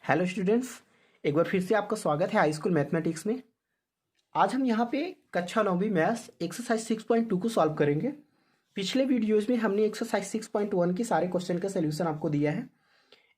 Hello students, एक बार फिर से आपका स्वागत है हाई स्कूल मैथमेटिक्स में। आज हम यहाँ पे कक्षा 9वीं मैथ्स एक्सरसाइज 6.2 को सॉल्व करेंगे। पिछले वीडियोज में हमने एक्सरसाइज 6.1 के सारे क्वेश्चन का सोल्यूशन आपको दिया है।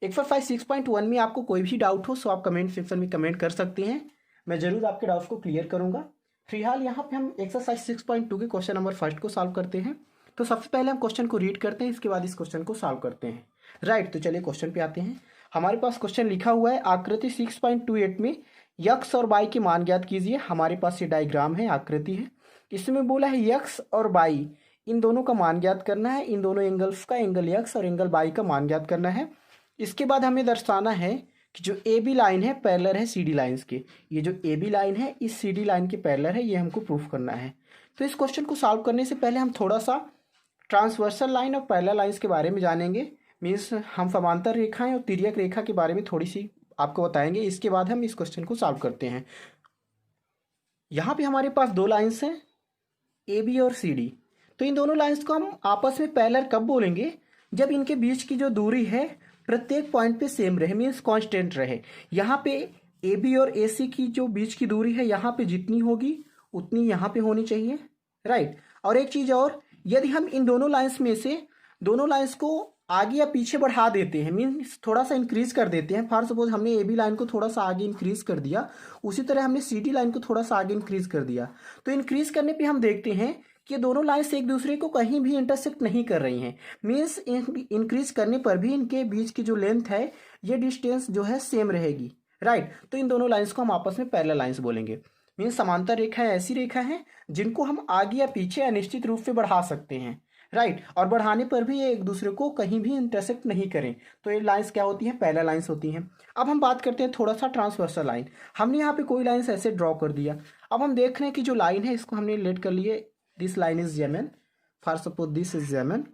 एक्सरसाइज 6.1 में आपको कोई भी डाउट हो तो आप कमेंट सेक्शन में कमेंट कर सकते हैं। मैं जरूर आपके डाउट्स को क्लियर करूँगा। फिलहाल यहाँ पे हम एक्सरसाइज 6.2 के क्वेश्चन नंबर फर्स्ट को सॉल्व करते हैं। तो सबसे पहले हम क्वेश्चन को रीड करते हैं, इसके बाद इस क्वेश्चन को सॉल्व करते हैं। राइट, तो चलिए क्वेश्चन पे आते हैं। हमारे पास क्वेश्चन लिखा हुआ है आकृति 6.28 में यक्स और बाई के मान ज्ञात कीजिए। हमारे पास ये डायग्राम है, आकृति है। इसमें बोला है यक्स और बाई इन दोनों का मान ज्ञात करना है। इन दोनों एंगल्स का, एंगल यक्स और एंगल बाई का मान ज्ञात करना है। इसके बाद हमें दर्शाना है कि जो ए बी लाइन है पैरेलल है सी डी लाइन्स के। ये जो ए बी लाइन है इस सी डी लाइन के पैरेलल है, ये हमको प्रूफ करना है। तो इस क्वेश्चन को सॉल्व करने से पहले हम थोड़ा सा ट्रांसवर्सल लाइन और पैरेलल लाइन्स के बारे में जानेंगे। मीन्स हम समांतर रेखाएं और तिर्यक रेखा के बारे में थोड़ी सी आपको बताएंगे। इसके बाद हम इस क्वेश्चन को सॉल्व करते हैं। यहाँ पे हमारे पास दो लाइन्स हैं, ए बी और सी डी। तो इन दोनों लाइन्स को हम आपस में पैरेलल कब बोलेंगे? जब इनके बीच की जो दूरी है प्रत्येक पॉइंट पे सेम रहे, मीन्स कांस्टेंट रहे। यहाँ पे ए बी और ए सी की जो बीच की दूरी है यहाँ पे जितनी होगी उतनी यहाँ पे होनी चाहिए। राइट, और एक चीज़ और, यदि हम इन दोनों लाइन्स में से दोनों लाइन्स को आगे या पीछे बढ़ा देते हैं, मीन्स थोड़ा सा इंक्रीज कर देते हैं। फॉर सपोज हमने ए बी लाइन को थोड़ा सा आगे इंक्रीज कर दिया, उसी तरह हमने सी डी लाइन को थोड़ा सा आगे इंक्रीज कर दिया। तो इंक्रीज करने पे हम देखते हैं कि दोनों लाइन्स एक दूसरे को कहीं भी इंटरसेक्ट नहीं कर रही हैं। मीन्स इंक्रीज करने पर भी इनके बीच की जो लेंथ है, ये डिस्टेंस जो है सेम रहेगी। राइट, तो इन दोनों लाइन्स को हम आपस में पैरेलल लाइन्स बोलेंगे। मीन्स समांतर रेखा ऐसी रेखा है जिनको हम आगे या पीछे अनिश्चित रूप से बढ़ा सकते हैं। राइट, और बढ़ाने पर भी ये एक दूसरे को कहीं भी इंटरसेक्ट नहीं करें, तो ये लाइंस क्या होती हैं? पैरेलल लाइंस होती हैं। अब हम बात करते हैं थोड़ा सा ट्रांसवर्सल लाइन। हमने यहाँ पे कोई लाइंस ऐसे ड्रॉ कर दिया। अब हम देख रहे हैं कि जो लाइन है इसको हमने लेट कर लिए, this line is Yaman, for suppose this is Yaman.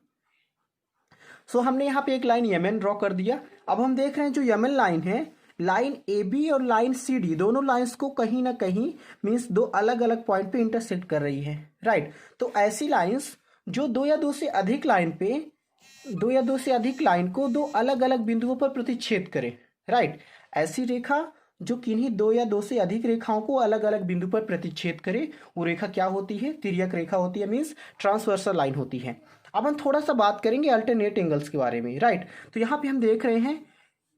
So हमने यहाँ पे एक लाइन यमन ड्रॉ कर दिया। अब हम देख रहे हैं जो यमन लाइन है, लाइन ए बी और लाइन सी डी दोनों लाइंस को कहीं ना कहीं मीन्स दो अलग अलग पॉइंट पे इंटरसेक्ट कर रही है। राइट, तो ऐसी लाइंस जो दो या दो से अधिक लाइन को दो अलग अलग बिंदुओं पर प्रतिच्छेद करे। राइट, ऐसी रेखा जो किन्हीं दो या दो से अधिक रेखाओं को अलग अलग बिंदु पर प्रतिच्छेद करे, वो रेखा क्या होती है? तिर्यक रेखा होती है, मीन्स ट्रांसवर्सल लाइन होती है। अब हम थोड़ा सा बात करेंगे अल्टरनेट एंगल्स के बारे में। राइट, तो यहाँ पे हम देख रहे हैं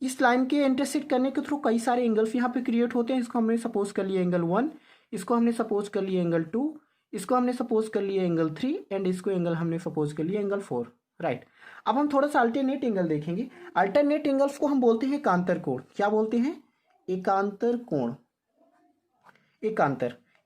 इस लाइन के इंटरसेक्ट करने के थ्रू कई सारे एंगल्स यहाँ पे क्रिएट होते हैं। इसको हमने सपोज कर लिया एंगल 1, इसको हमने सपोज कर लिया एंगल 2, इसको हमने सपोज कर लिया एंगल 3 एंड इसको एंगल हमने सपोज कर लिया एंगल 4। राइट, अब हम थोड़ा सा अल्टरनेट एंगल देखेंगे। अल्टरनेट एंगल्स को हम बोलते हैं एकांतर कोण। क्या बोलते हैं? एकांतर कोण।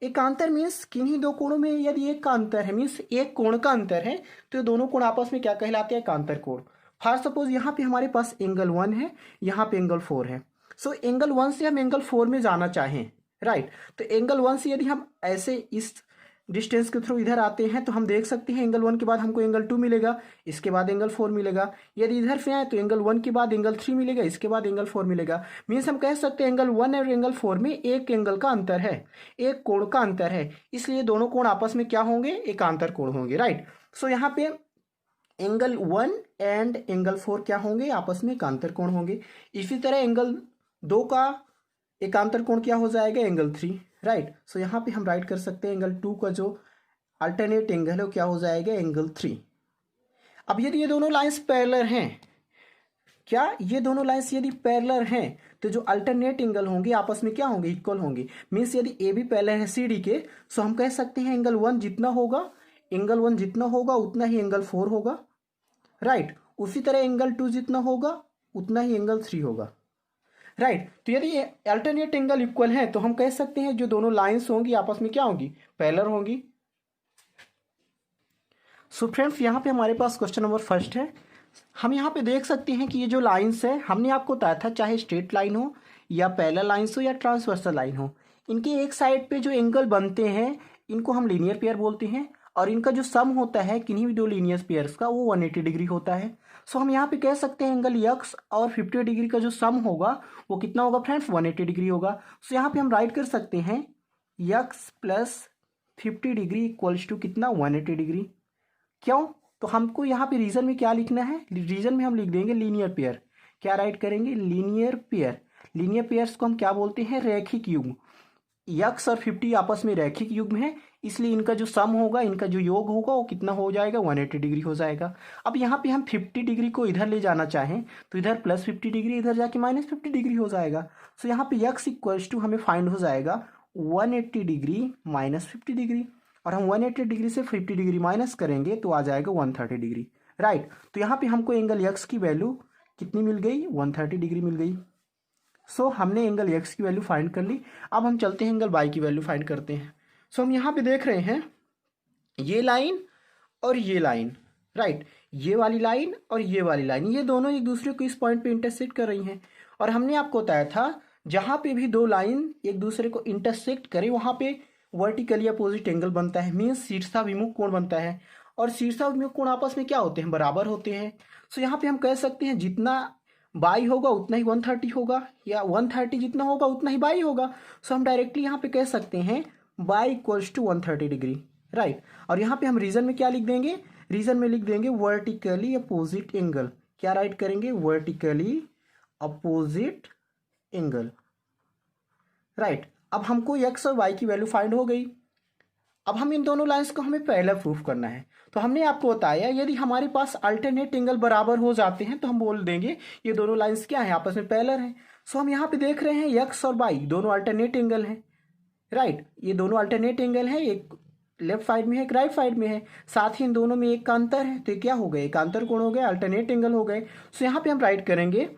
एकांतर मीन्स किन्हीं दो कोणों में यदि एक का अंतर है, मीन्स एक कोण का अंतर है, तो ये दोनों कोण आपस में क्या कहलाते हैं? एकांतर कोण। फॉर सपोज यहाँ पे हमारे पास एंगल 1 है, यहाँ पे एंगल 4 है। सो एंगल 1 से हम एंगल 4 में जाना चाहें। राइट, तो एंगल 1 से यदि हम ऐसे इस डिस्टेंस के थ्रू इधर आते हैं तो हम देख सकते हैं एंगल 1 के बाद हमको एंगल 2 मिलेगा, इसके बाद एंगल 4 मिलेगा। यदि इधर से आए तो एंगल 1 के बाद एंगल 3 मिलेगा, इसके बाद एंगल 4 मिलेगा। मीन्स हम कह सकते हैं एंगल 1 और एंगल 4 में एक एंगल का अंतर है, एक कोण का अंतर है, इसलिए दोनों कोण आपस में क्या होंगे? एकांतर कोण होंगे। राइट, सो यहाँ पे एंगल 1 एंड एंगल 4 क्या होंगे? आपस में एकांतर कोण होंगे। इसी तरह एंगल 2 का एकांतर कोण क्या हो जाएगा? एंगल 3। राइट, सो यहाँ पे हम राइट कर सकते हैं एंगल 2 का जो अल्टरनेट एंगल है वो क्या हो जाएगा? एंगल 3। अब यदि ये दोनों लाइंस पैरेलल हैं, क्या ये दोनों लाइंस यदि पैरेलल हैं तो जो अल्टरनेट एंगल होंगे आपस में क्या होंगे? इक्वल होंगे। मीन्स यदि ए बी पैरेलल है सी डी के, सो हम कह सकते हैं एंगल 1 जितना होगा उतना ही एंगल 4 होगा। राइट, उसी तरह एंगल 2 जितना होगा उतना ही एंगल 3 होगा। राइट, तो यदि अल्टरनेट एंगल इक्वल है तो हम कह सकते हैं जो दोनों लाइंस होंगी आपस में क्या होंगी? पैरेलल होंगी। सो फ्रेंड्स, यहाँ पे हमारे पास क्वेश्चन नंबर फर्स्ट है। हम यहाँ पे देख सकते हैं कि ये जो लाइंस है हमने आपको बताया था, चाहे स्ट्रेट लाइन हो या पैरेलल लाइंस हो या ट्रांसवर्सल लाइन हो, इनके एक साइड पे जो एंगल बनते हैं इनको हम लीनियर पेयर बोलते हैं, और इनका जो सम होता है किन्हीं भी दो लीनियर पेयर्स का वो 180 डिग्री होता है। सो हम यहाँ पे कह सकते हैं एंगल यक्स और 50 डिग्री का जो सम होगा वो कितना होगा फ्रेंड्स? 180 डिग्री होगा। सो यहाँ पे हम राइट कर सकते हैं X plus 50 degree equals to कितना? 180 डिग्री। क्यों? तो हमको यहाँ पे रीजन में क्या लिखना है? रीजन में हम लिख देंगे लीनियर पेयर। क्या राइट करेंगे? Linear pair. लीनियर पेयर्स को हम क्या बोलते हैं? रैखिक युग्म। यक्स और 50 आपस में रैखिक युग्म है, इसलिए इनका जो सम होगा, इनका जो योग होगा वो कितना हो जाएगा? 180 डिग्री हो जाएगा। अब यहाँ पे हम 50 डिग्री को इधर ले जाना चाहें तो इधर प्लस 50 डिग्री, इधर जाके माइनस 50 डिग्री हो जाएगा। सो यहाँ पे यक्स इक्वल्स टू हमें फाइंड हो जाएगा 180 डिग्री माइनस 50 डिग्री, और हम 180 डिग्री से 50 डिग्री माइनस करेंगे तो आ जाएगा 130 डिग्री, राइट। तो यहाँ पे हमको एंगल यक्स की वैल्यू कितनी मिल गई? 130 डिग्री मिल गई। सो हमने एंगल एक्स की वैल्यू फाइंड कर ली। अब हम चलते हैं एंगल वाई की वैल्यू फाइंड करते हैं। सो हम यहाँ पे देख रहे हैं ये लाइन और ये लाइन, राइट। ये वाली लाइन और ये वाली लाइन, ये दोनों एक दूसरे को इस पॉइंट पे इंटरसेक्ट कर रही हैं। और हमने आपको बताया था जहाँ पे भी दो लाइन एक दूसरे को इंटरसेक्ट करे वहाँ पे वर्टिकली अपोजिट एंगल बनता है, मीन्स शीर्षाभिमुख कोण बनता है। और शीर्षाभिमुख कोण आपस में क्या होते हैं? बराबर होते हैं। सो यहाँ पे हम कह सकते हैं जितना बाई होगा उतना ही 130 होगा, या 130 जितना होगा उतना ही बाई होगा। सो हम डायरेक्टली यहाँ पे कह सकते हैं Y equals to 130 degree, right. और यहाँ पे हम रीजन में क्या लिख देंगे? रीजन में लिख देंगे वर्टिकली अपोजिट एंगल। क्या राइट करेंगे? Vertically opposite angle, right. अब हमको एक्स और वाई की वैल्यू फाइंड हो गई। अब हम इन दोनों लाइंस को हमें पैरेलल प्रूफ करना है। तो हमने आपको बताया यदि हमारे पास अल्टरनेट एंगल बराबर हो जाते हैं तो हम बोल देंगे ये दोनों लाइंस क्या है? आपस में पैरेलल हैं। सो हम यहाँ पे देख रहे हैं एक्स और वाई दोनों अल्टरनेट एंगल हैं, राइट। ये दोनों अल्टरनेट एंगल है, एक लेफ्ट साइड में है, एक राइट साइड में है, साथ ही इन दोनों में एक का अंतर है। तो ये क्या हो गए? एक अंतर कोण हो गए, अल्टरनेट एंगल हो गए। सो यहाँ पे हम राइट करेंगे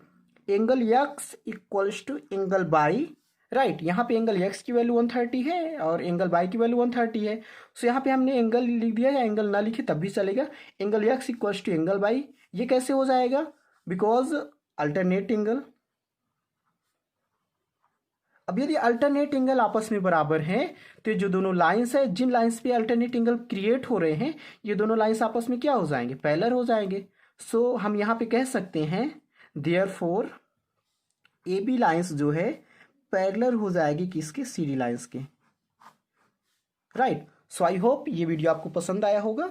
angle X equals to angle Y, right. यहाँ पे एंगल एक्स की वैल्यू 130 है और एंगल बाई की वैल्यू 130 है। सो यहाँ पे हमने एंगल लिख दिया, या एंगल ना लिखे तब भी चलेगा। Angle X equals to angle Y, ये कैसे हो जाएगा? Because alternate angle. अब यदि अल्टरनेट एंगल आपस में बराबर हैं तो जो दोनों लाइंस है, जिन लाइंस पे अल्टरनेट एंगल क्रिएट हो रहे हैं, ये दोनों लाइंस आपस में क्या हो जाएंगे? पैरेलल हो जाएंगे। सो हम यहाँ पे कह सकते हैं देयरफॉर ए बी लाइंस जो है पैरेलल हो जाएगी किसके? सी डी लाइंस के, राइट। सो आई होप ये वीडियो आपको पसंद आया होगा।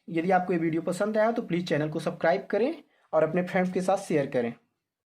यदि आपको ये वीडियो पसंद आया तो प्लीज़ चैनल को सब्सक्राइब करें और अपने फ्रेंड्स के साथ शेयर करें।